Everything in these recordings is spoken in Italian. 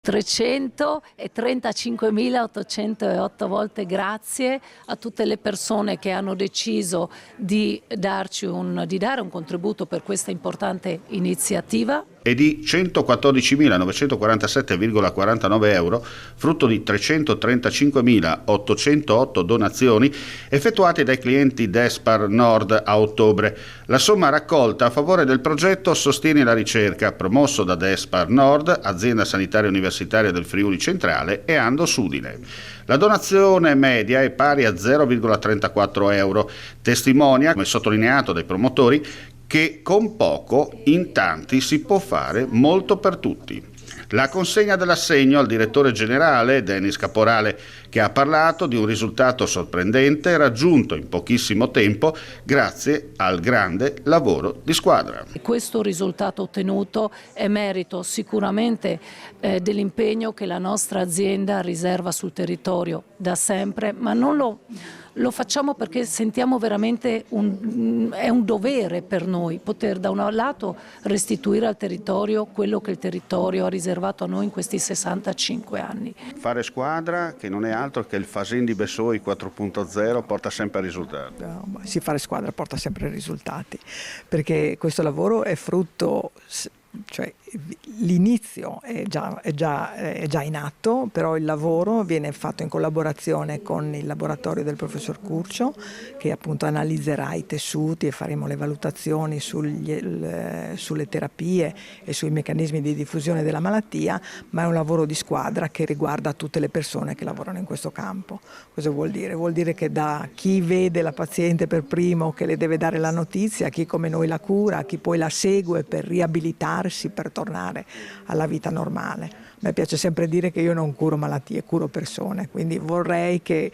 335.808 volte grazie a tutte le persone che hanno deciso di dare un contributo per questa importante iniziativa. E di 114.947,49 euro, frutto di 335.808 donazioni effettuate dai clienti Despar Nord a ottobre. La somma raccolta a favore del progetto Sostieni la ricerca, promosso da Despar Nord, azienda sanitaria universitaria del Friuli Centrale, e Andos Udine. La donazione media è pari a 0,34 euro, testimonia, come sottolineato dai promotori, che con poco in tanti si può fare molto per tutti. La consegna dell'assegno al direttore generale Denis Caporale, che ha parlato di un risultato sorprendente raggiunto in pochissimo tempo grazie al grande lavoro di squadra. Questo risultato ottenuto è merito sicuramente dell'impegno che la nostra azienda riserva sul territorio da sempre, ma non lo facciamo perché sentiamo veramente è un dovere per noi poter da un lato restituire al territorio quello che il territorio ha riservato a noi in questi 65 anni. Fare squadra, che non è altro che il Fasin di Bessoi 4.0, porta sempre risultati. Sì, fare squadra porta sempre risultati, perché questo lavoro è frutto, cioè l'inizio è già in atto, però il lavoro viene fatto in collaborazione con il laboratorio del professor Curcio, che appunto analizzerà i tessuti e faremo le valutazioni sulle terapie e sui meccanismi di diffusione della malattia, ma è un lavoro di squadra che riguarda tutte le persone che lavorano in questo campo. Cosa vuol dire? Vuol dire che da chi vede la paziente per primo, che le deve dare la notizia, a chi come noi la cura, a chi poi la segue per riabilitarsi, per tornare alla vita normale. A me piace sempre dire che io non curo malattie, curo persone, quindi vorrei che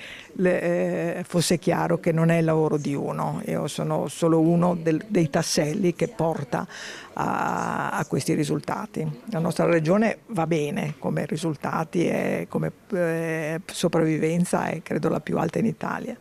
fosse chiaro che non è il lavoro di uno, io sono solo uno dei tasselli che porta a questi risultati. La nostra regione va bene come risultati e come sopravvivenza, è credo la più alta in Italia.